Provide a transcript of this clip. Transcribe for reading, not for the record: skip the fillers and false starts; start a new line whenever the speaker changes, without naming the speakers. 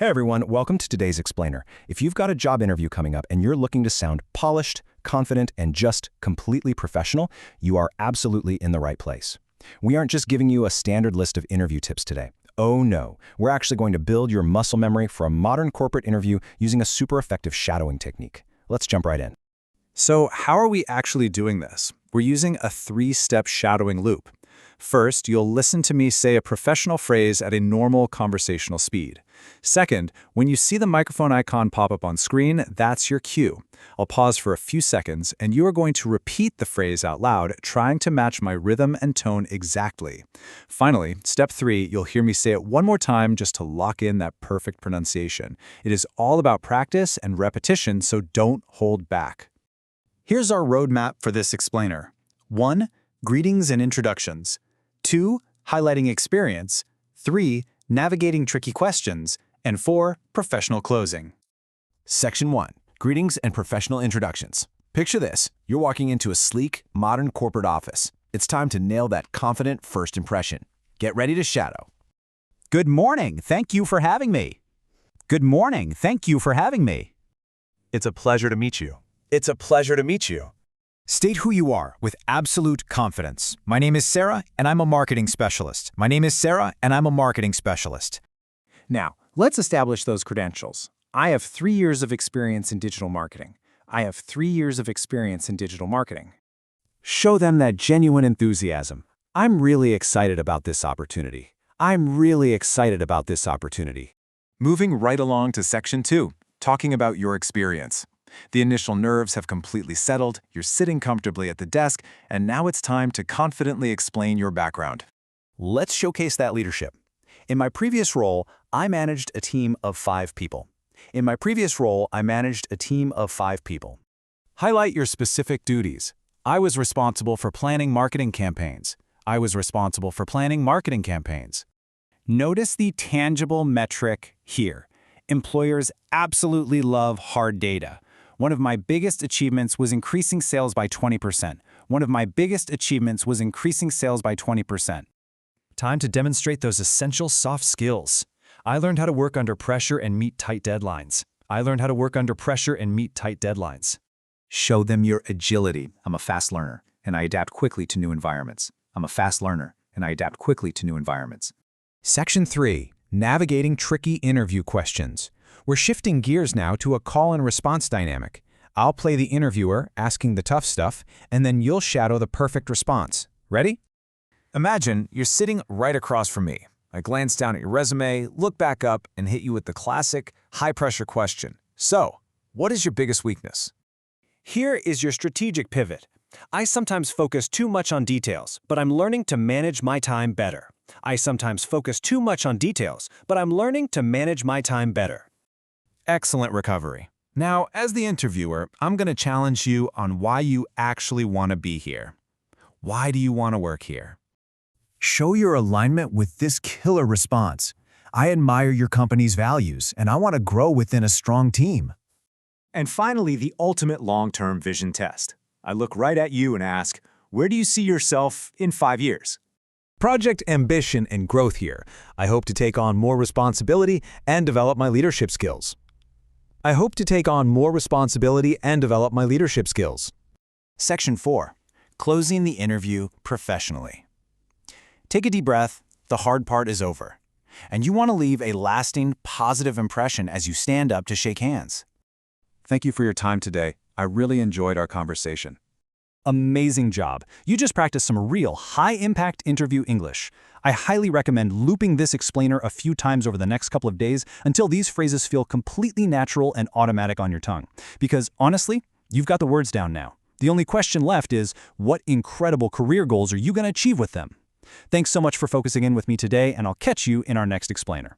Hey everyone, welcome to today's explainer. If you've got a job interview coming up and you're looking to sound polished, confident, and just completely professional, you are absolutely in the right place. We aren't just giving you a standard list of interview tips today. Oh no, we're actually going to build your muscle memory for a modern corporate interview using a super effective shadowing technique. Let's jump right in.
So how are we actually doing this? We're using a 3-step shadowing loop. First, you'll listen to me say a professional phrase at a normal conversational speed. Second, when you see the microphone icon pop up on screen, that's your cue. I'll pause for a few seconds, and you are going to repeat the phrase out loud, trying to match my rhythm and tone exactly. Finally, step 3, you'll hear me say it one more time just to lock in that perfect pronunciation. It is all about practice and repetition, so don't hold back. Here's our roadmap for this explainer. 1. Greetings and introductions. 2. Highlighting experience. 3. Navigating tricky questions. And 4. Professional closing.
Section 1. Greetings and professional introductions. Picture this. You're walking into a sleek, modern corporate office. It's time to nail that confident first impression. Get ready to shadow.
Good morning. Thank you for having me. Good morning. Thank you for having me.
It's a pleasure to meet you.
It's a pleasure to meet you.
State who you are with absolute confidence. My name is Sarah, and I'm a marketing specialist. My name is Sarah, and I'm a marketing specialist.
Now, let's establish those credentials. I have 3 years of experience in digital marketing. I have 3 years of experience in digital marketing.
Show them that genuine enthusiasm. I'm really excited about this opportunity. I'm really excited about this opportunity.
Moving right along to Section 2, talking about your experience. The initial nerves have completely settled, you're sitting comfortably at the desk, and now it's time to confidently explain your background.
Let's showcase that leadership. In my previous role, I managed a team of 5 people.
Highlight your specific duties. I was responsible for planning marketing campaigns.
Notice the tangible metric here. Employers absolutely love hard data. One of my biggest achievements was increasing sales by 20%.
Time to demonstrate those essential soft skills. I learned how to work under pressure and meet tight deadlines.
Show them your agility. I'm a fast learner, and I adapt quickly to new environments.
Section 3. Navigating tricky interview questions. We're shifting gears now to a call and response dynamic. I'll play the interviewer asking the tough stuff, and then you'll shadow the perfect response. Ready?
Imagine you're sitting right across from me. I glance down at your resume, look back up, and hit you with the classic, high-pressure question. So, what is your biggest weakness?
Here is your strategic pivot. I sometimes focus too much on details, but I'm learning to manage my time better.
Excellent recovery. Now, as the interviewer, I'm going to challenge you on why you actually want to be here. Why do you want to work here?
Show your alignment with this killer response. I admire your company's values, and I want to grow within a strong team.
And finally, the ultimate long-term vision test. I look right at you and ask, where do you see yourself in 5 years?
Project ambition and growth here. I hope to take on more responsibility and develop my leadership skills.
Section 4. Closing the interview professionally. Take a deep breath. The hard part is over. And you want to leave a lasting, positive impression as you stand up to shake hands.
Thank you for your time today. I really enjoyed our conversation.
Amazing job. You just practiced some real high-impact interview English. I highly recommend looping this explainer a few times over the next couple of days until these phrases feel completely natural and automatic on your tongue. Because honestly, you've got the words down now. The only question left is, what incredible career goals are you going to achieve with them? Thanks so much for focusing in with me today, and I'll catch you in our next explainer.